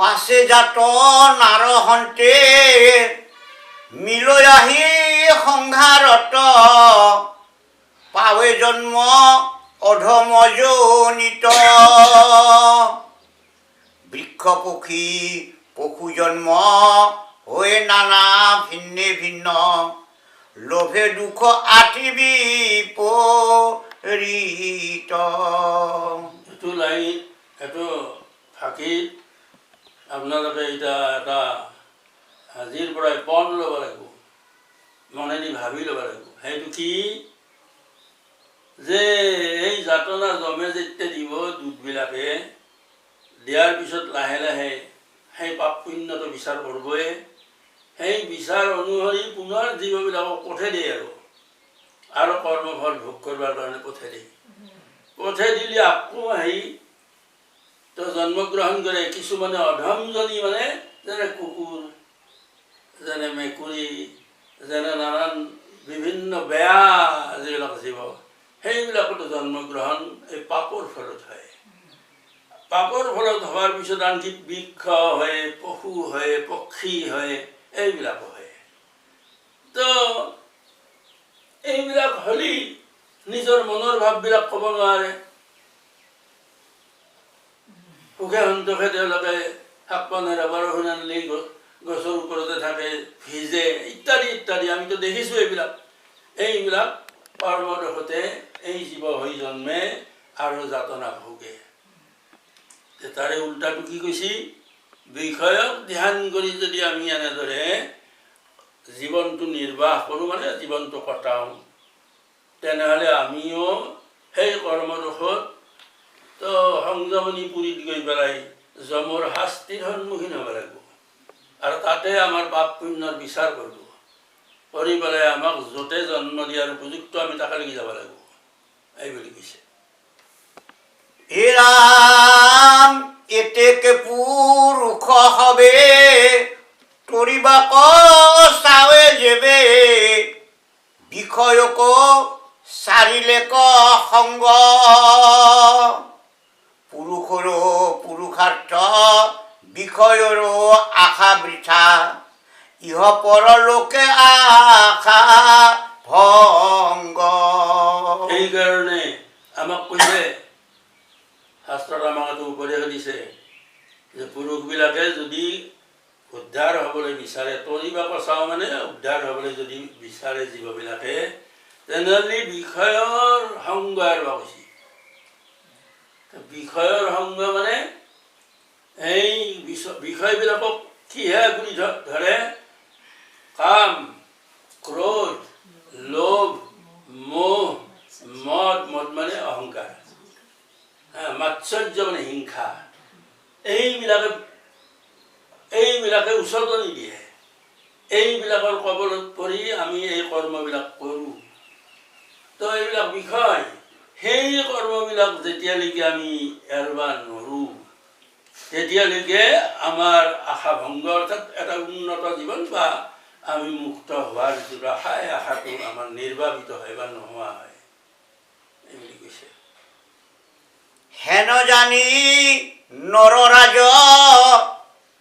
পাছে জাত নাৰহন্তে মিলৈ আহি সংঘাৰত পাৱে জন্ম অধম জনিত বৃক্ষ পক্ষী পশু জন্ম হৈ নানা ভিন্নে ভিন্ন লোভে দুখ আতি বিপৰীত। এইটো লাইন এইটো ফাঁকিত আপোনালোকে এতিয়া এটা আজিৰ পৰাই পণ ল'ব লাগিব, মনেদি ভাবি ল'ব লাগিব। সেইটো কি যে এই যাতনা জমে যেতিয়া দিব দূতবিলাকে, দিয়াৰ পিছত লাহে লাহে সেই পাপ পুণ্যটো বিচাৰ কৰিবই। সেই বিচাৰ অনুসৰি পুনৰ জীৱবিলাকক পঠাই দিয়ে আৰু কৰ্মফল ভোগ কৰিবৰ কাৰণে পঠাই দিয়ে। পঠাই দিলে আকৌ আহি তো জন্মগ্ৰহণ কৰে। কিছুমানে অধমজনী মানে যেনে কুকুৰ, যেনে মেকুৰী, যেনে নানান বিভিন্ন বেয়া যিবিলাক জীৱ, সেইবিলাকতো জন্মগ্ৰহণ এই পাপৰ ফলত হয়। পাপৰ ফলত হোৱাৰ পিছত আনকি বৃক্ষ হয়, পশু হয়, পক্ষী হয়, এইবিলাকো হয়। তো এইবিলাক হ'লেই নিজৰ মনৰ ভাৱবিলাক ক'ব নোৱাৰে। সুখে সন্তোষে তেওঁলোকে শাক পানেৰে বৰষুণ আনিলেই গছৰ ওপৰতে থাকে, ভিজে ইত্যাদি ইত্যাদি। আমিতো দেখিছোঁ এইবিলাক। এইবিলাক কৰ্মদোষতে এই জীৱ হৈ জন্মে আৰু যাতনা ভোগে। তাৰে উল্টাটো কি কৈছে, বিষয়ক ধ্যান কৰি যদি আমি এনেদৰে জীৱনটো নিৰ্বাহ কৰোঁ, মানে জীৱনটো কটাওঁ, তেনেহ'লে আমিও সেই কৰ্মদোষত তো সংযমনী পুৰীত গৈ পেলাই যমৰ শাস্তিৰ সন্মুখীন হ'ব লাগিব। আৰু তাতে আমাৰ পাপ পুণ্যৰ বিচাৰ কৰিব, কৰি পেলাই আমাক য'তে জন্ম দিয়াৰ উপযুক্ত আমি তাকে লাগি যাব লাগিব, এই বুলি কৈছে। হে ৰাম এতেকে পুৰুষ হবে তৰিবাক চাৱে যেবে বিষয়ক চাৰিলেক সংগ পুৰুষৰো পুৰুষাৰ্থ বিষয়ৰো আশা বৃথা ইহ পৰলোকে আশা ভংগ। সেইকাৰণে আমাক কৈছে, শাস্ত্ৰত আমাক এইটো উপদেশ দিছে যে পুৰুষবিলাকে যদি উদ্ধাৰ হ'বলৈ বিচাৰে, তৰিবাক চাওঁ মানে উদ্ধাৰ হ'বলৈ যদি বিচাৰে জীৱবিলাকে, তেনেহ'লে বিষয়ৰ সংগ আৰু কৈছে। বিষয়ৰ সংগ মানে এই বিষয়বিলাকক কিহে গুৰি ধৰে, কাম, ক্ৰোধ, লোভ, মোহ, মদ, মদ মানে অহংকাৰ, মাৎসৰ্য মানে হিংসা, এইবিলাকে উচতনি দিয়ে। এইবিলাকৰ কবলত পৰি আমি এই কৰ্মবিলাক কৰোঁ। তো এইবিলাক বিষয়, সেই কৰ্মবিলাক যেতিয়ালৈকে আমি এৰিব নোৱাৰোঁ, তেতিয়ালৈকে আমাৰ আশা ভংগ, অৰ্থাৎ এটা উন্নত জীৱন বা আমি মুক্ত হোৱাৰ যিটো আশা, এই আশাটো আমাৰ নিৰ্বাপিত হয় বা নোহোৱা হয়, এই বুলি কৈছে। হেন জানি নৰৰাজ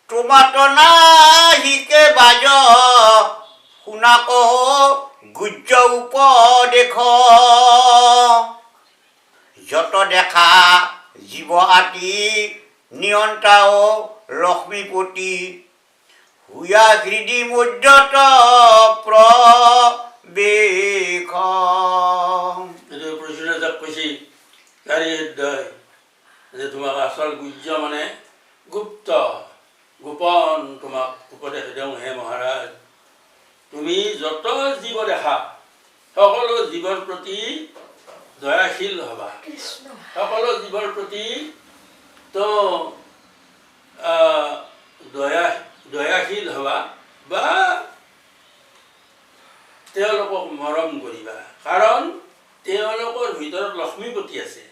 তোমাত নাহিকে বাজ শুনা কহ গুজ্জ উপদেশ যত দেখা জীৱ আতি নিয়ন্তাও লক্ষ্মীপতি হুয়া হৃদি মধ্যত প্ৰবেশ। কৈছে তাৰি হৃদয় যে তোমাক আচল গুজ্জ মানে গুপ্ত গোপন তোমাক উপদেশ দিওঁ হে মহাৰাজ, তুমি যত জীৱ দেখা সকলো জীৱৰ প্ৰতি দয়াশীল হবা, সকলো জীৱৰ প্ৰতি তো দয়াশীল হবা বা তেওঁলোকক মৰম কৰিবা, কাৰণ তেওঁলোকৰ ভিতৰত লক্ষ্মীপতি আছে।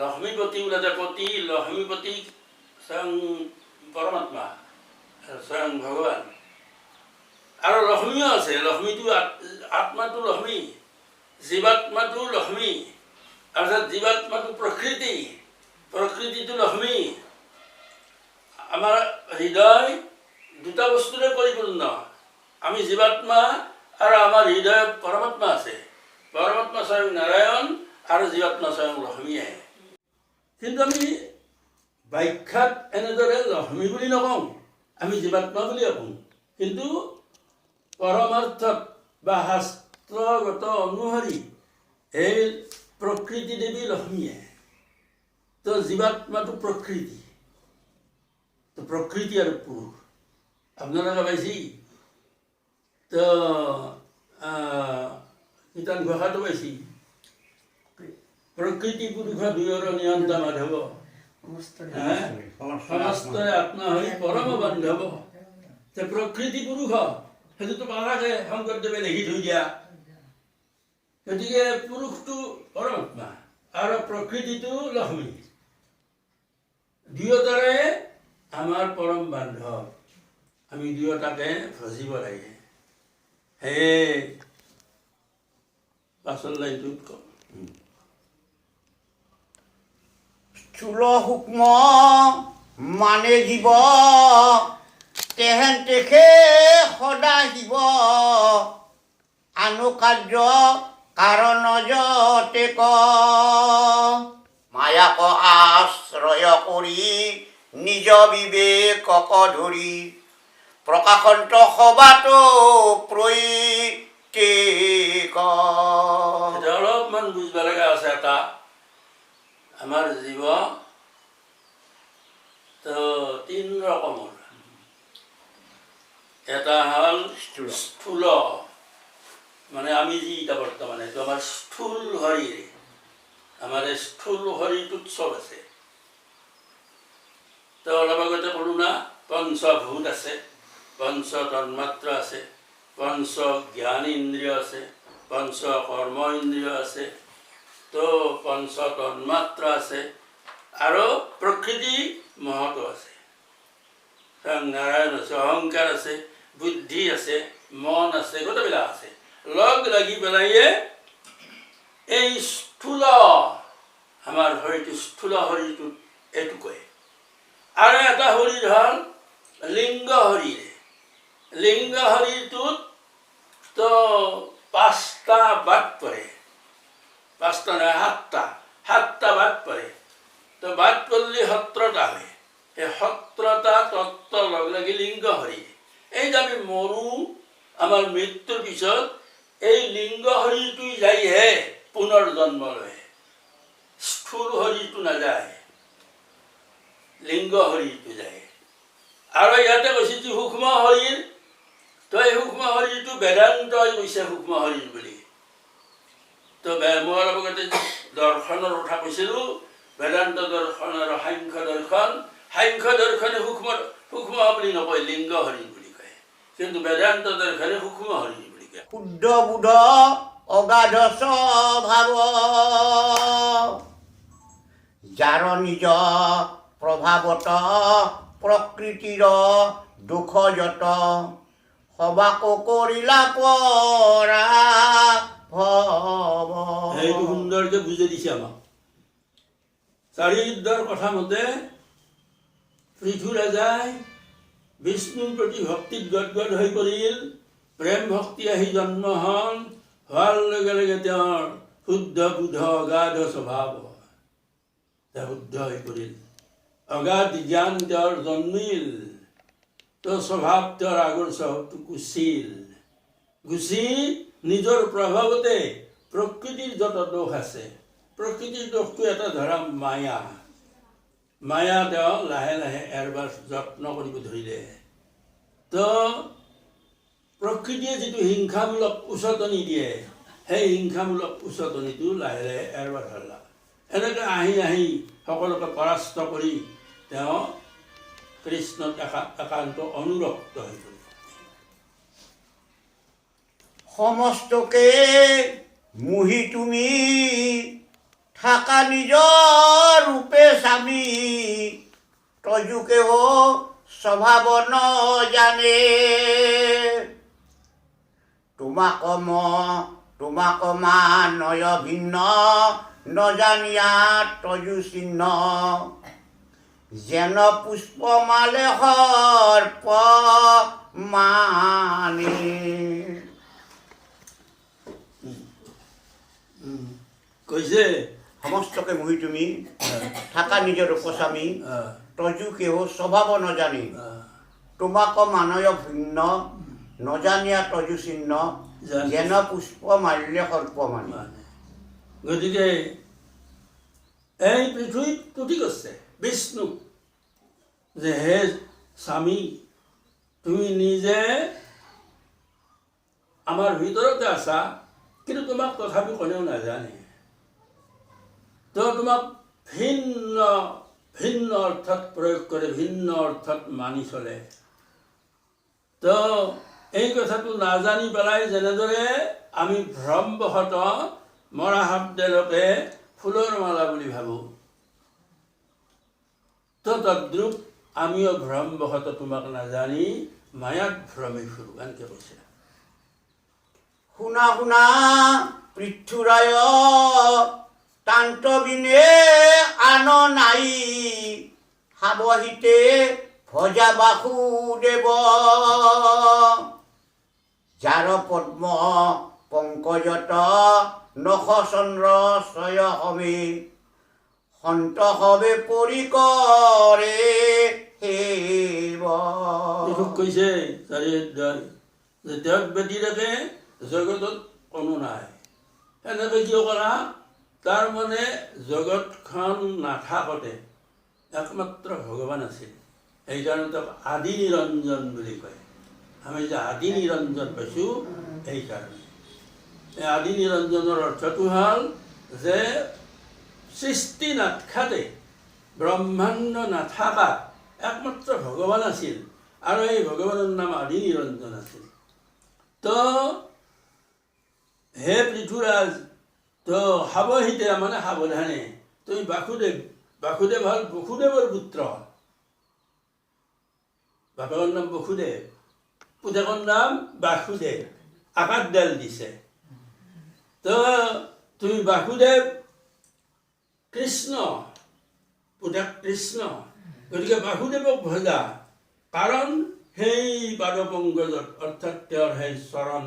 লক্ষ্মীপতি বোলে পতি, লক্ষ্মীপতি স্বয়ং পৰমাত্মা, স্বয়ং ভগৱান, আৰু লক্ষ্মীও আছে। লক্ষ্মীটো আত্মাটো লক্ষ্মী, জীৱাত্মাটো লক্ষ্মী, অৰ্থাৎ জীৱাত্মাটো প্ৰকৃতি, প্ৰকৃতিটো লক্ষ্মী, আমাৰ হৃদয় দুটা বস্তুৰে পৰিপূৰ্ণ আমি জীৱাত্মা আৰু আমাৰ হৃদয়ত পৰমাত্মা আছে পৰমাত্মা স্বয়ং নাৰায়ণ আৰু জীৱাত্মা স্বয়ং লক্ষ্মীয়ে কিন্তু আমি ব্যাখ্যাত এনেদৰে লক্ষ্মী বুলি নকওঁ আমি জীৱাত্মা বুলিয়ে কওঁ কিন্তু পৰমাৰ্থত বা শাস্ত্ৰগত অনুসৰি এই প্ৰকৃতি দেৱী লক্ষ্মীয়ে তো জীৱাত্মাটো প্ৰকৃতি তো প্ৰকৃতি আৰু পুৰুষ আপোনালোকে পাইছি তো কীৰ্তন ঘোষাটো পাইছি প্ৰকৃতি পুৰুষ দুয়োৰে নিয়ন্তা মাধৱ সমস্তই আত্মা হৈ পৰম বান্ধৱ যে প্ৰকৃতি পুৰুষ সেইটোতো পাৰাকে শংকৰদেৱে লিখি থৈ দিয়া গতিকে পুৰুষটো পৰমাত্মা আৰু প্ৰকৃতিটো লক্ষ্মী দুয়োটাৰে আমাৰ পৰম বান্ধৱ আমি দুয়োটাকে ভজিব লাগে সেয়ে পাছৰ লাইনটোত কম স্থূল সূক্ষ্ম মানে জীৱ তেহেন তেখে সদা শিৱ আনুকাৰ্য কাৰণ যতে ক মায়াক আশ্ৰয় কৰি নিজ বিবেকক ধৰি প্ৰকাশন্ত সবাতো প্ৰত্যেক অলপমান বুজিব লগা আছে এটা আমাৰ জীৱ তো 3 ৰকমৰ এটা হ'ল স্থূল মানে আমি যি এতিয়া বৰ্তমান এইটো আমাৰ স্থূল শৰীৰ আমাৰ এই স্থূল শৰীৰটোত চব আছে তো অলপ আগতে ক'লো না পঞ্চভূত আছে পঞ্চ তন্মাত্ৰা আছে পঞ্চ জ্ঞান ইন্দ্ৰিয় আছে পঞ্চ কৰ্ম ইন্দ্ৰিয় আছে তো পঞ্চ তন্মাত্ৰা আছে আৰু প্ৰকৃতি মহতো আছে নাৰায়ণ আছে অহংকাৰ আছে বুদ্ধি আছে মন আছে গোটেইবিলাক আছে লগ লাগি পেলাইয়ে এই স্থূল আমাৰ শৰীৰটো স্থূল শৰীৰটোত এইটো কয় আৰু এটা শৰীৰ হ'ল লিংগ শৰীৰ লিংগ শৰীৰটোত তো 5টা বাট পৰে 5টা নহয় 7টা বাট পৰে তো বাট পড়লে 17টা হয় এই 17টা তত্ত্ব লগ লাগি লিংগ শৰীৰ এই যে আমি মৰো আমাৰ মৃত্যুৰ পিছত এই লিংগ শৰীৰটোই যায়হে পুনৰ জন্ম লয় স্থূল শৰীৰটো নাযায় লিংগ শৰীৰটো যায় আৰু ইয়াতে কৈছে যে সূক্ষ্ম শৰীৰ তো এই সূক্ষ্ম শৰীৰটো বেদান্তই কৈছে সূক্ষ্ম শৰীৰ বুলি তো মই অলপ আগতে দৰ্শনৰ কথা কৈছিলোঁ বেদান্ত দৰ্শন আৰু সাংখ্য দৰ্শনে সূক্ষ্ম বুলি নকয় লিংগ শৰীৰ বুলি কয় কিন্তু বেদান্ত দৰ্শনে সূক্ষ্ম শৰীৰ বুলি কয় শুদ্ধ বুধ অগাধ স্বভাৱ যাৰ নিজ প্ৰভাৱত প্ৰকৃতিৰ দুখ যত সবাক কৰিলা পৰা সেইটো সুন্দৰকে বুজাই দিছে আমাক চাৰিদ্ৰৰ কথা মতে পৃথু ৰাজাই বিষ্ণুৰ প্ৰতি ভক্তিত গদগদ হৈ পৰিল প্ৰেম ভক্তি আহি জন্ম হ'ল হোৱাৰ লগে লগে তেওঁৰ শুদ্ধ বুধ অগাধ স্বভাৱ শুদ্ধ হৈ পৰিল অগাধ জ্ঞান তেওঁৰ জন্মিল তো স্বভাৱ তেওঁৰ আগৰ স্বভাৱটো গুচি নিজৰ প্ৰভাৱতে প্ৰকৃতিৰ যত দোষ আছে প্ৰকৃতিৰ দোষটো এটা ধৰা মায়া তেওঁ লাহে লাহে এৰবাৰ যত্ন কৰিব ধৰিলে তো প্ৰকৃতিয়ে যিটো হিংসামূলক উচতনি দিয়ে সেই হিংসামূলক উচতনিটো লাহে লাহে এৰবাৰ ধৰিলা এনেকৈ আহি সকলোকে পৰাস্ত কৰি তেওঁ কৃষ্ণত একান্ত অনুৰক্ত হৈ পৰিল সমস্তকে মুহি তুমি থাকা নিজৰ ৰূপে স্বামী তজুকে স্বভাৱ নজানে তোমাক মানয় ভিন্ন নজানিয়া তজু চিহ্ন যেন পুষ্পমালে সৰ্প মানি। কৈছে সমস্তকে মোহি তুমি থাকা নিজৰ উপস্বামী, তজু কেহ স্বভাৱ নজানি। তোমাক মানয় ভিন্ন নজানিয়া তজু চিহ্ন, যেন পুষ্প মাৰিলে সৰ্প মানি। গতিকে এই পৃথিৱীত তুতি কৰিছে বিষ্ণুক যে হে স্বামী, তুমি নিজে আমাৰ ভিতৰতে আছা, কিন্তু তোমাক তথাপি কোনেও নাজানে। তো তোমাক ভিন্ন ভিন্ন অৰ্থত প্ৰয়োগ কৰে, ভিন্ন অৰ্থত মানি চলে। তো এই কথাটো নাজানি পেলাই যেনেদৰে আমি ভ্ৰমবশতঃ মৰা শব্দলোকে ফুলৰ মালা বুলি ভাবোঁ, তো তদ্ৰূপ আমিও ভ্ৰমবশতঃ তোমাক নাজানি মায়াত ভ্ৰমি ফুৰোঁ, এনেকৈ কৈছে। শুনা শুনা পৃথ্বীৰায় তান্তবিনে আন নাই, সাৱহিতে ভজা বাসুদেৱ। যাৰ পদ্ম পংকজত নখচন্দ্ৰ ছয় সমে, সন্ত সবে পৰিকৰে সেৱ। কৈছে চাৰি অধ্যায় যে তেওঁক ব্যতিৰেকে জগতত কোনো নাই। এনেকৈ কিয় কৰা? তাৰমানে জগতখন নাথাকোঁতে একমাত্ৰ ভগৱান আছিল, সেইকাৰণে তেওঁক আদি নিৰঞ্জন বুলি কয়। আমি যে আদি নিৰঞ্জন পাইছোঁ সেইকাৰণে। এই আদি নিৰঞ্জনৰ অৰ্থটো হ'ল যে সৃষ্টি নাথাকে, ব্ৰহ্মাণ্ড নাথাকাত একমাত্ৰ ভগৱান আছিল, আৰু এই ভগৱানৰ নাম আদি নিৰঞ্জন আছিল। তো হে পৃথুৰাজ, তো সাৱহিতে মানে সাৱধানে, তুমি বাসুদেৱ, বাসুদেৱ হ'ল বসুদেৱৰ পুত্ৰ, বাপেকৰ নাম বসুদেৱ, পুতেকৰ নাম বাসুদেৱ, আকাশডাল দিছে। তো তুমি বাসুদেৱ কৃষ্ণ, পুতেক কৃষ্ণ, গতিকে বাসুদেৱক ভজা, কাৰণ সেই পাদপংকজত অৰ্থাৎ তেওঁৰ সেই চৰণ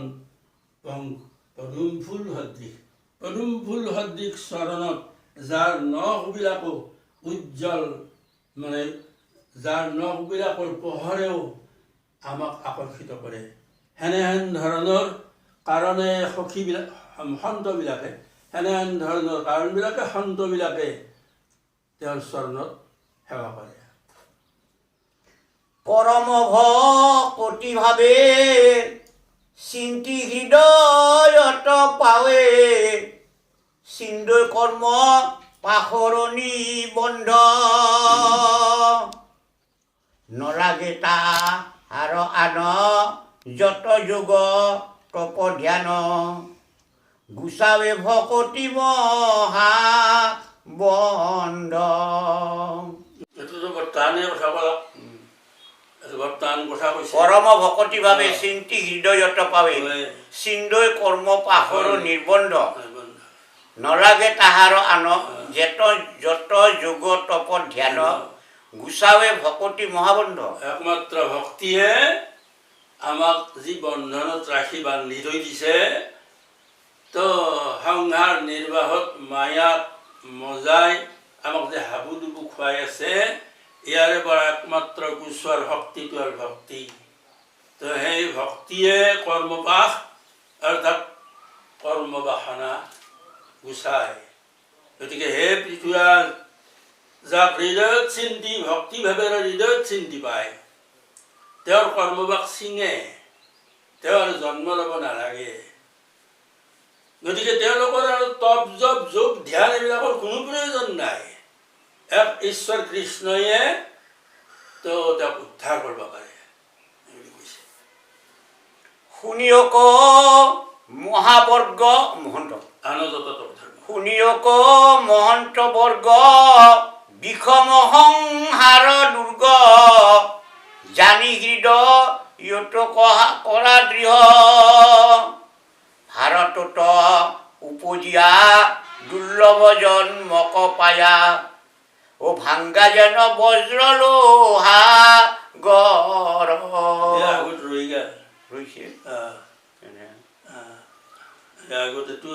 পদুম ফুল সদৃশ, পদুম ফুল সদৃশ চৰণত যাৰ নখবিলাকো উজ্জ্বল, মানে যাৰ নখবিলাকৰ পোহৰেও আমাক আকৰ্ষিত কৰে, সেনেহেন ধৰণৰ কাৰণে সখীবিলাক সন্তবিলাকে, সেনেহেন ধৰণৰ কাৰণবিলাকে সন্তবিলাকে তেওঁৰ চৰণত সেৱা কৰে। পৰম ভকতিভাৱে চিন্তি হৃদয়ত পাৱে, চিন্দৈ কৰ্ম পাশৰণি বন্ধ। নলাগে তাহাৰ আন যত যোগ তপ ধ্যান, গুচাৱে ভকতি মহা বন্ধ। এইটোতো বৰ্তানে কথা ক'লা, এইটো বৰ্তান কথা কৈছে। পৰম ভকতিভাৱে চিন্তি হৃদয়ত পাৱে, চিন্দৈ কৰ্ম পাশৰ নিৰ্বন্ধ। নলাগে তাহাৰ আন যত যোগ তপ ধ্যান, গুচাৱে ভকতি মহাবন্ধ। একমাত্ৰ ভক্তিয়ে আমাক যি বন্ধনত ৰাখি বান্ধি থৈ দিছে, তো সংসাৰ নিৰ্বাহত মায়াত মজাই আমাক যে হাবু ডুবু খুৱাই আছে, ইয়াৰে পৰা একমাত্ৰ গোচৰ শক্তিটো হ'ল ভক্তি। তো সেই ভক্তিয়ে কৰ্মপাশ অৰ্থাৎ কৰ্মবাসনা গুচায়। গতিকে হে পৃথুৰাজ, যাক হৃদয়ত চিন্তি ভক্তিভাৱেৰে হৃদয়ত চিন্তি পায়, তেওঁৰ কৰ্মবাস ছিঙে, তেওঁ আৰু জন্ম ল'ব নালাগে। গতিকে তেওঁলোকৰ আৰু তপ জপ যোগ ধ্যান এইবিলাকৰ কোনো প্ৰয়োজন নাই। এক ঈশ্বৰ কৃষ্ণয়ে তো তেওঁক উদ্ধাৰ কৰিব পাৰে বুলি কৈছে। শুনিয়ক মহাবৰ্গ মহন্ত, আনন্দত ধৰ্ম, শুনিয়ক মহন্ত বৰ্গ, বিষম সংসাৰ দুৰ্গ, জানি হৃদয়ত কৰা দৃঢ়। ভাৰতত উপজিয়া দুৰ্লভ জন্মক পায়া, ও ভাঙ্গা যেন বজ্ৰ লোহা গড় আগত ৰৈ গ'ল ৰৈছে আগতেতো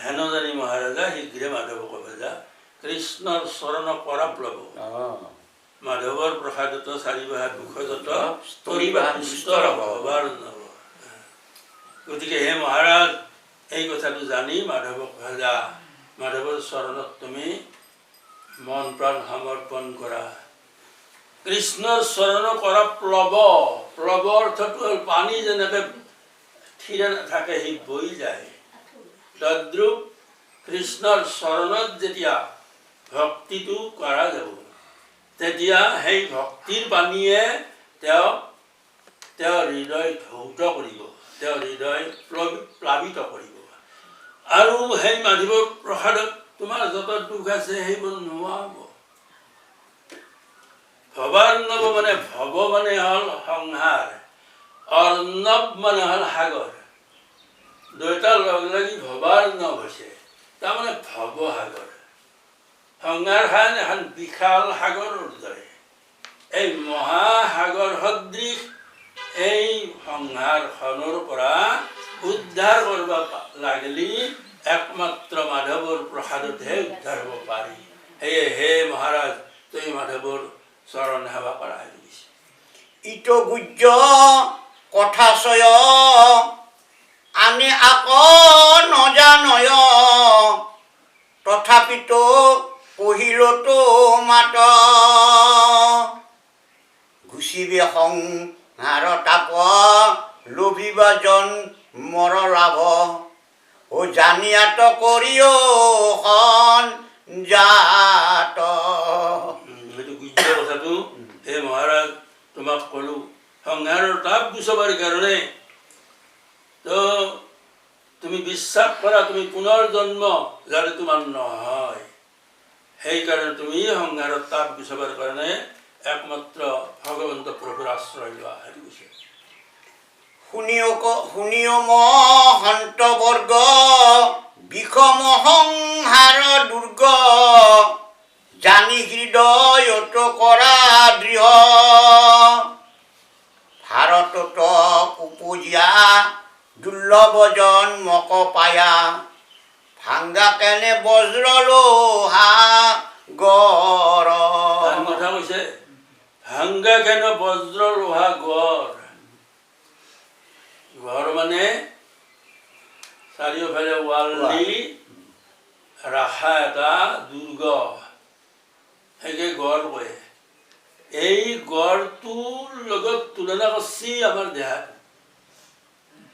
হেনজানী মহাৰাজা শীঘ্ৰে মাধৱক ভজা কৃষ্ণৰ চৰণ কৰা প্লৱ মাধৱৰ প্ৰসাদত চাৰিবাহাত মুখজত ভবাৰ নৱ। গতিকে হে মহাৰাজ এই কথাটো জানি মাধৱক ভজা, মাধৱৰ চৰণত তুমি মন প্ৰাণ সমৰ্পণ কৰা। কৃষ্ণৰ চৰণ কৰা প্লৱ, প্লৱ অৰ্থটো হ'ল পানী যেনেকৈ থিৰে নাথাকে সি বৈ যায়, তদ্ৰূপ কৃষ্ণৰ চৰণত যেতিয়া ভক্তিটো কৰা যাব তেতিয়া সেই ভক্তিৰ পানীয়ে তেওঁৰ হৃদয় ধৌত কৰিব, তেওঁৰ হৃদয় প্লাৱিত কৰিব। আৰু সেই মাধৱৰ প্ৰসাদত তোমাৰ যত দুখ আছে সেইবোৰ নোহোৱা হ'ব। ভৱাৰ্ণৱ মানে ভৱ মানে হ'ল সংসাৰ, অৰ্ণৱ মানে হ'ল সাগৰ, দুয়োটাৰ লগ লাগি ভৱাৰ্ণৱ হৈছে, তাৰমানে ভৱসাগৰ। সংসাৰখন এখন বিশাল সাগৰৰ দৰে, এই মহাসাগৰ সদৃশ এই সংসাৰখনৰ পৰা উদ্ধাৰ কৰিব লাগিলে একমাত্ৰ মাধৱৰ প্ৰসাদতহে উদ্ধাৰ হ'ব পাৰি। সেয়ে হে মহাৰাজ তুমি মাধৱৰ চৰণ সেৱা কৰা দিছে। ইট গুজ্জ কথাশয় আনে আক নজানয়, তথাপিতো পহিলতো মাত ঘুচিবে সংসাৰ তাপ, লোভিবা জন মৰ লাভ, ও জানিয়াত কৰিও জাত। এইটো গুজ্জ কথাটো হে মহাৰাজ তোমাক ক'লো, সংসাৰৰ তাপ গুচাবৰ কাৰণে তো তুমি বিশ্বাস কৰা তুমি পুনৰ জন্ম যাতে তোমাৰ নহয়, সেইকাৰণে তুমি সংসাৰৰ তাপ গুচাবৰ কাৰণে একমাত্ৰ ভগৱন্ত প্ৰভুৰ আশ্ৰয় লোৱা। সেইটো কৈছে শুনিও মহন্ত বৰ্গ, বিষম সংসাৰ দুৰ্গ, জানি হৃদয়ত কৰা দৃঢ়, ভাৰতত উপজিয়া দুৰ্লভ জন্মক পায়া, ভাঙ্গা কেনে বজ্ৰ লোহা গড়। কথা কৈছে ভাঙ্গা কেনে বজ্ৰ লোহা গড়। গড় মানে চাৰিওফালে ৱাল দি ৰাখা এটা দুৰ্গ, সেইকে গড় কয়। এই গড়টোৰ লগত তুলনা কৰিছে আমাৰ দেহাত,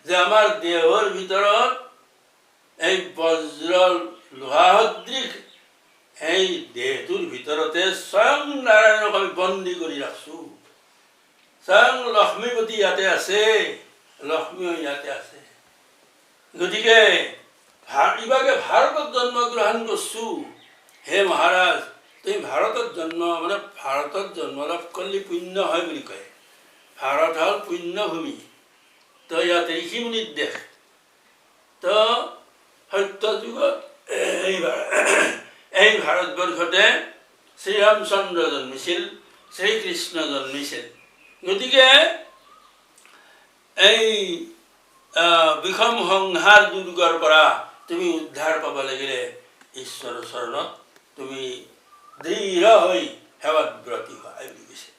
যে আমাৰ দেহৰ ভিতৰত এই বজ্ৰ লোহা সদৃশ এই দেহটোৰ ভিতৰতে স্বয়ং নাৰায়ণক আমি বন্দী কৰি ৰাখছোঁ। স্বয়ং লক্ষ্মীপতি ইয়াতে আছে, লক্ষ্মীও ইয়াতে আছে। গতিকে ইভাগে ভাৰতত জন্মগ্ৰহণ কৰিছোঁ। হে মহাৰাজ তুমি ভাৰতত জন্ম মানে ভাৰতত জন্ম লাভ কৰিলে পুণ্য হয় বুলি কয়। ভাৰত হ'ল পুণ্যভূমি, তো ইয়াতে ঋষিমুনিৰ দেশ। তো সত্য যুগত এই ভাৰতবৰ্ষতে শ্ৰীৰামচন্দ্ৰ জন্মিছিল, শ্ৰীকৃষ্ণ জন্মিছিল। গতিকে এই বিষম সংসাৰ দুৰ্গৰ পৰা তুমি উদ্ধাৰ পাব লাগিলে ঈশ্বৰৰ চৰণত তুমি দৃঢ় হৈ সেৱাত ব্ৰতী হোৱা বুলি কৈছে।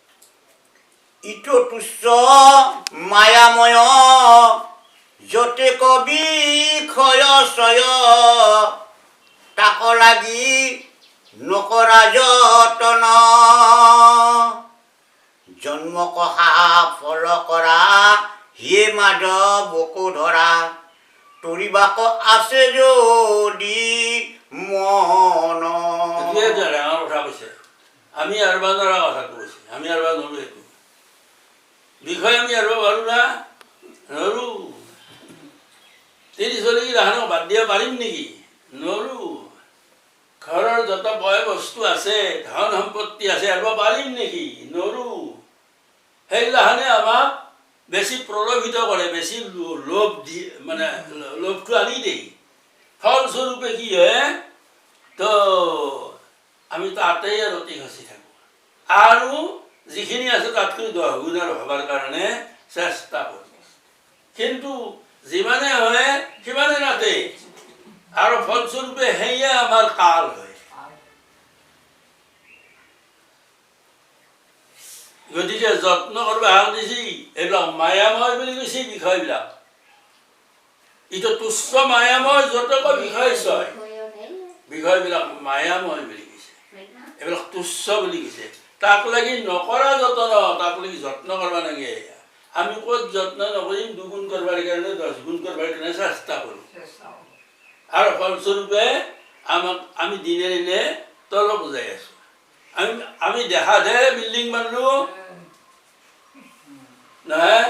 ইটো তুচ্ছ মায়াময়, যতে কবি ক্ষয় ছয়, তাক লাগি নকৰা যতন, জন্ম কহা ফল কৰা হে মাধৱকো ধৰা, তৰিবাক আছে যদি মন। ডাঙৰ কথা কৈছে, আমি আৰবা নৰা কথাটো কৈছে, আমি আৰবা নৰো। এইটো বিষয় আমি আৰবা পাৰো না নৰো। 30-40 লাখনক বাদ দিব পাৰিম নেকি? নৰো। ঘৰৰ যত বয় বস্তু আছে, ধন সম্পত্তি আছে, আৰবা পাৰিম নেকি? নৰো। সেইগিলাখানে আমাক বেছি প্ৰলোভিত কৰে, বেছি লোভ দিয়ে, মানে লোভটো আনি দিয়ে। ফলস্বৰূপে কি হয়, তো আমি তাতেই ৰতি খচি থাকোঁ আৰু যিখিনি আছে তাতকৈ 10 গুণ আৰু হ'বৰ কাৰণে চেষ্টা কৰোঁ কিন্তু যিমানে হয় সিমানে নাতে আৰু ফলস্বৰূপে সেয়া আমাৰ কাল হয় গতিকে যত্ন কৰিব হাক দিছি এইবিলাক মায়াময় বুলি কৈছে বিষয়বিলাক ইটো তুচ্ছ মায়াময় যতক বিষয় ছয় বিষয়বিলাক মায়াময় বুলি কৈছে এইবিলাক তুচ্ছ বুলি কৈছে তাক লাগি নকৰা যত্ন তাক লাগি যত্ন কৰিব লাগে আমি ক'ত যত্ন নকৰিম 2 গুণ কৰিবৰ কাৰণে 10 গুণ কৰিবৰ কাৰণে চেষ্টা কৰোঁ আৰু ফলস্বৰূপে আমি দিনে দিনে তলক যাই আছোঁ আমি দেখাতহে বিল্ডিং বান্ধলো নহয়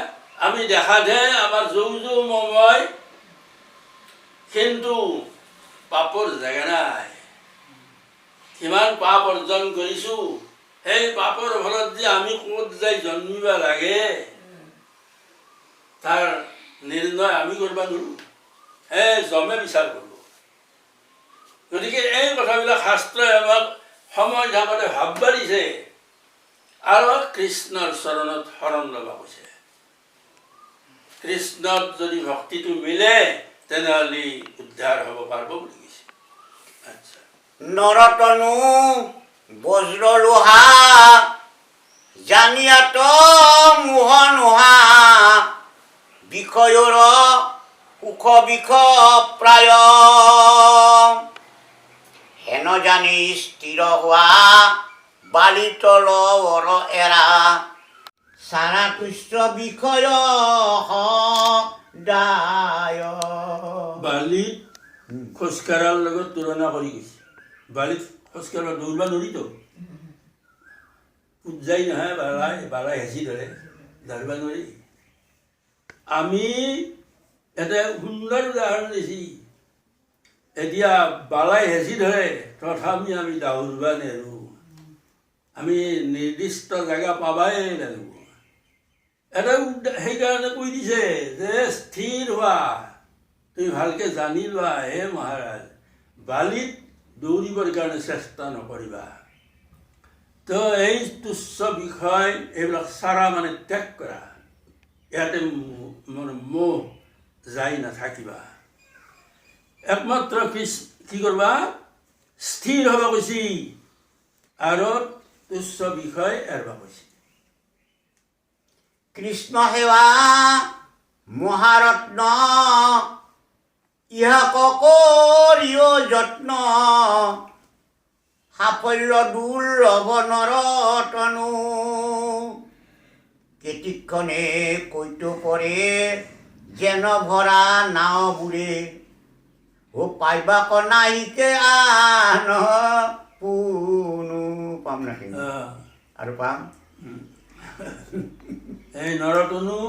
আমি দেখাতহে আমাৰ যৌ মময় কিন্তু পাপৰ জেগা নাই কিমান পাপ অৰ্জন কৰিছোঁ সেই পাপৰ ফলত যে আমি ক'ত যাই জন্মিব লাগে তাৰ নিৰ্ণয় আমি কৰিব নোৱাৰোঁ জমে বিচাৰ কৰোঁ গতিকে এই কথাবিলাক শাস্ত্ৰই আমাক সময় থাকোঁতে ভাবিব দিছে আৰু কৃষ্ণৰ চৰণত শৰণ ল'ব কৈছে কৃষ্ণত যদি ভক্তিটো মিলে তেনেহ'লে উদ্ধাৰ হ'ব পাৰিব বুলি কৈছে আচ্ছা নৰতনু বজ্ৰ লোহা জানিয়াত মোহ নোহা বিষয়ৰ সুখ বিষ প্ৰায় হেন জানি স্থিৰ হোৱা বালিতল বৰ এৰা সাৰা তুষ্ট বিষয় সদায় বালিত খোজকাঢ়াৰ লগত তুলনা কৰি গৈছে বালিত খোজকাঢ়া দৌৰিব নোৱাৰিতো উজ্জাই নহয় বালাই হেঁচি ধৰে ধৰিব নোৱাৰি আমি এটা সুন্দৰ উদাহৰণ দিছি এতিয়া বালাই হেঁচি ধৰে তথাপি আমি দৌৰিব নেৰোঁ আমি নিৰ্দিষ্ট জেগা পাবাই লাগিব এটা সেইকাৰণে কৈ দিছে যে স্থিৰ হোৱা তুমি ভালকৈ জানি লোৱা হে মহাৰাজ বালিত দৌৰিবৰ কাৰণে চেষ্টা নকৰিবা তো এই তুচ্ছ বিষয় এইবিলাক চাৰা মানে ত্যাগ কৰা ইয়াতে মানে মোহ যাই নাথাকিবা একমাত্ৰ কি কৰবা স্থিৰ হ'ব কৈছি আৰু তুচ্ছ বিষয় এৰব কৈছে কৃষ্ণ সেৱা মহাৰত্ন ইহাক কৰিও যত্ন সাফল্য দুৰ্লভ নৰতনু কেতিক্ষণে কৈতো পৰে যেন ভৰা নাও বুৰে ও পাইবাক নাইকে আন পুনু পাম নাকি আৰু পাম এই নৰতনু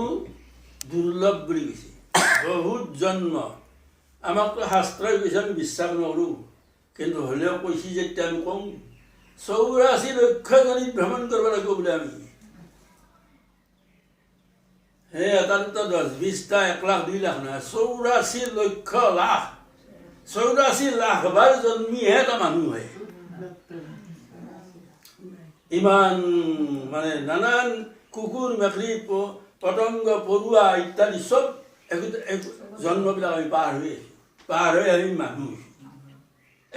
দুৰ্লভ বুলি কৈছে বহুত জন্ম আমাকতো শাস্ত্ৰই কৈছে আমি বিশ্বাস নকৰোঁ কিন্তু হ'লেও কৈছে যেতিয়া আমি কওঁ 84 লক্ষ জনীত ভ্ৰমণ কৰিব লাগিব বোলে আমি সেই এটা দুটা 10-20টা 1 লাখ 2 লাখ নহয় 84 লক্ষ লাখ 84 লাখ বাৰ জন্মিহে এটা মানুহ হয় ইমান মানে নানান কুকুৰ মেকুৰী পতংগ পৰুৱা ইত্যাদি চব জন্মবিলাক আমি পাৰ হৈ আমি মানুহ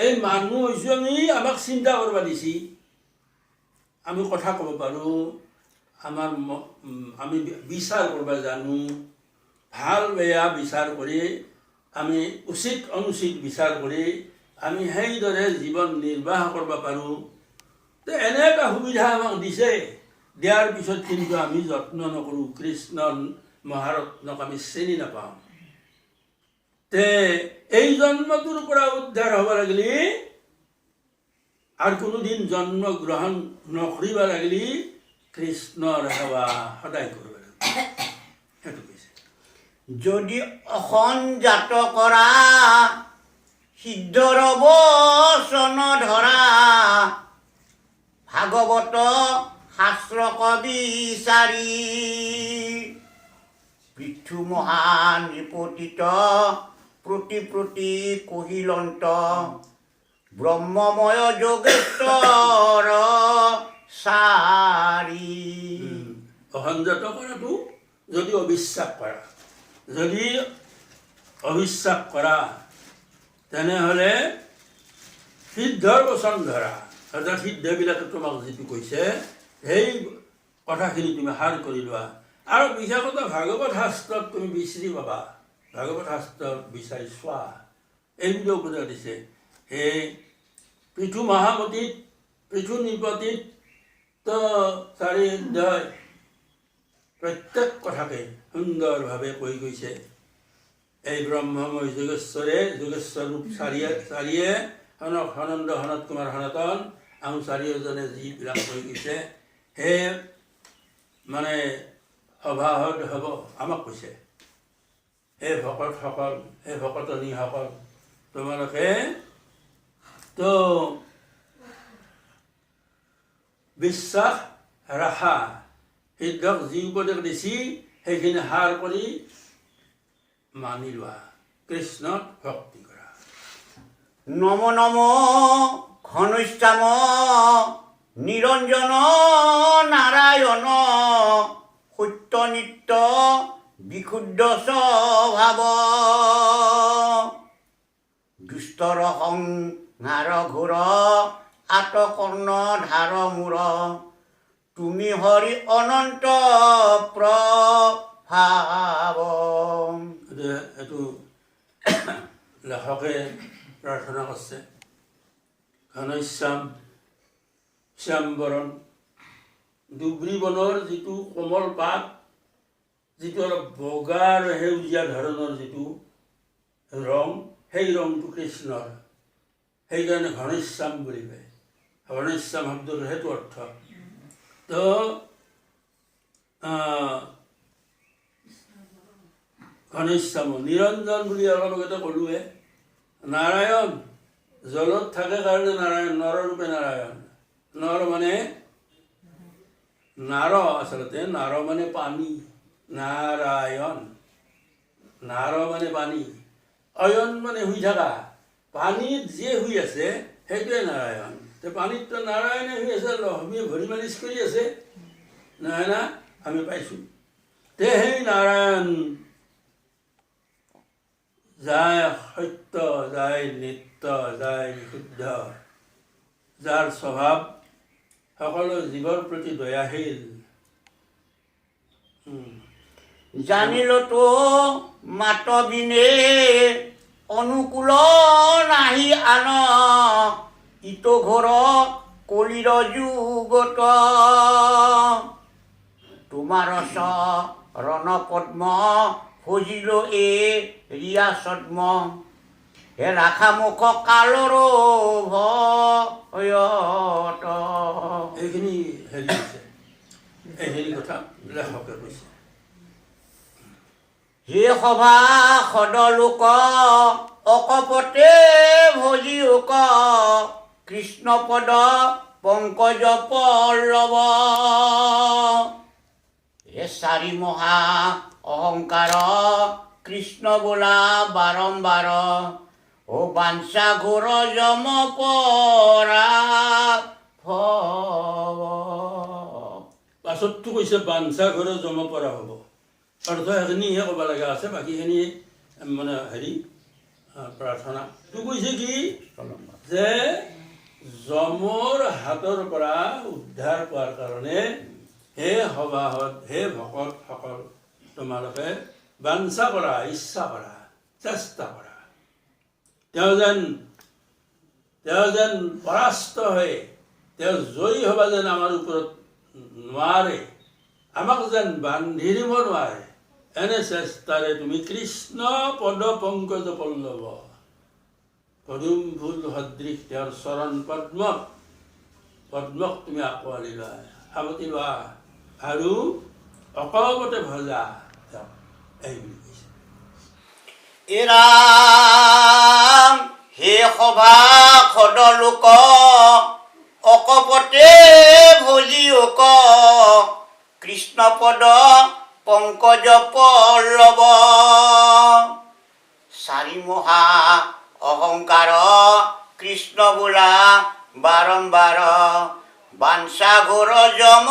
এই মানুহ হৈছোঁ আমাক চিন্তা কৰিব দিছি আমি কথা ক'ব পাৰোঁ আমি বিচাৰ কৰিব জানো ভাল বেয়া বিচাৰ কৰি আমি উচিত অনুচিত বিচাৰ কৰি আমি সেইদৰে জীৱন নিৰ্বাহ কৰিব পাৰোঁ তো এনে এটা সুবিধা আমাক দিছে দিয়াৰ পিছত কিন্তু আমি যত্ন নকৰোঁ কৃষ্ণ মহাৰত্নক আমি চিনি নাপাওঁ তে এই জন্মটোৰ পৰা উদ্ধাৰ হ'ব লাগিলে আৰু কোনোদিন জন্ম গ্ৰহণ নকৰিব লাগিলে কৃষ্ণৰ সেৱা সদায় কৰিব লাগিব সেইটো কৈছে যদি অসঞ্জাত কৰা সিদ্ধৰ বচন ধৰা ভাগৱত শাস্ত্ৰ বিচাৰি পৃথু মহান নিপতিত প্ৰতি কহিলন্ত ব্ৰহ্মময় যোগেশ্বৰ চাৰি। অসংযত কৰাটো যদি অবিশ্বাস কৰা, যদি অবিশ্বাস কৰা তেনেহ'লে সিদ্ধৰ বচন ধৰা, অৰ্থাৎ সিদ্ধবিলাকে তোমাক যিটো কৈছে সেই কথাখিনি তুমি সাৰ কৰি লোৱা। আৰু বিশেষত ভাগৱত শাস্ত্ৰত তুমি বিচাৰি পাবা, ভাগৱত শাস্ত্ৰ বিচাৰি চোৱা, এইবিলাক উপদেশ দিছে। সেই পৃথু মহামতীত, পৃথু নিপতিত চাৰি অধ্যায় প্ৰত্যেক কথাকে সুন্দৰভাৱে কৈ গৈছে। এই ব্ৰহ্মময় যোগেশ্বৰ ৰূপ চাৰিয়ে সনন্দ সনত কুমাৰ সনাতন আৰু চাৰিওজনে যিবিলাক কৈ গৈছে সেই মানে সভাসদ হ'ব আমাক কৈছে। হে ভকতসকল, হে ভকতনীসকল, তোমালোকে তো বিশ্বাস ৰাখা, সিদ্ধক যি উপদেশ দিছি সেইখিনি সাৰ কৰি মানি লোৱা, কৃষ্ণক ভক্তি কৰা। নম নম ঘনশ্যাম নিৰঞ্জন নাৰায়ণ সত্য নিত্য বিশুদ্ধ স্বভাৱ দুষ্টৰ সংহাৰ ঘোৰ আতকৰ্ণ ধাৰ মূৰ তুমি হৰি অনন্ত প্ৰভাৱ। এইটো লেখকে প্ৰাৰ্থনা কৰিছে। ঘনশ্যাম শ্যামবৰণ, দুবৰি বনৰ যিটো কোমল পাত, যিটো অলপ বগা আৰু সেউজীয়া ধৰণৰ যিটো ৰং, সেই ৰংটো কৃষ্ণৰ, সেইকাৰণে ঘনশ্যাম বুলি কয়। ঘনশ্যাম শব্দটোৰ সেইটো অৰ্থ। তো ঘনশ্যাম নিৰঞ্জন বুলি অলপ আগতে ক'লোৱে। নাৰায়ণ, জলত থাকে কাৰণে নাৰায়ণ, নৰৰূপে নাৰায়ণ। নৰ মানে নাৰ, আচলতে নাৰ মানে পানী, নাৰায়ণ, নাৰ মানে পানী, অয়ন মানে শুই থকা, পানীত যিয়ে শুই আছে সেইটোৱে নাৰায়ণ। পানীততো নাৰায়ণে শুই আছে, লক্ষ্মীয়ে ভৰি মালিচ কৰি আছে, নহয় না, আমি পাইছোঁ। সেই নাৰায়ণ যায় সত্য, যায় নিত্য, যায় বিশুদ্ধ, যাৰ স্বভাৱ সকলো জীৱৰ প্ৰতি দয়াশীল। জানিলতো মাত বিনে অনুকূল নাহি আন ইটো ঘোৰ কলিৰ যুগত তোমাৰ চৰণ পদ্ম ভজিল এ ৰিয়া ছদ্ম হে ৰাখা মুখ কালৰ ভয়ত। এইখিনি হেৰি হৈছে, এইখিনি কথা লেখকে কৈছে। হে সভা সদলোক অকপতে ভজি ওক কৃষ্ণ পদ পংকজ পল্লৱ হে চাৰি মহা অহংকাৰ কৃষ্ণ বোলা বাৰম্বাৰ ও বাঞ্ছা ঘোৰ যম পৰা ভৱ। পাছততো কৈছে বাঞ্ছা ঘোৰ যম পৰা হ'ব, অৰ্থ সেইখিনিহে ক'ব লগা আছে, বাকীখিনি মানে হেৰি প্ৰাৰ্থনা। তো কৈছে কি যে যমৰ হাতৰ পৰা উদ্ধাৰ পোৱাৰ কাৰণে হে সভাসদ, হে ভকতসকল, তোমালোকে বাঞ্ছা কৰা, ইচ্ছা কৰা, চেষ্টা কৰা। তেওঁ যেন পৰাস্ত হৈ তেওঁ জয়ী হ'বা যেন আমাৰ ওপৰত নোৱাৰে, আমাক যেন বান্ধি দিব নোৱাৰে, এনে চেষ্টাৰে তুমি কৃষ্ণ পদ পংকজ পল্লৱ, পদুম ফুল সদৃশ তেওঁৰ চৰণ পদ্মক তুমি আঁকোৱালি লোৱা, সাৱটি লোৱা আৰু অকপতে ভজা। এই বুলি কৈছে। এৰাম হে সভা সদলোক অকপতে ভজি ওক কৃষ্ণ পদ পংকজ পল্লৱ চাৰি মহা অহংকাৰ কৃষ্ণ বোলা বাৰম্বাৰ বাঞ্ছা ঘোৰ যম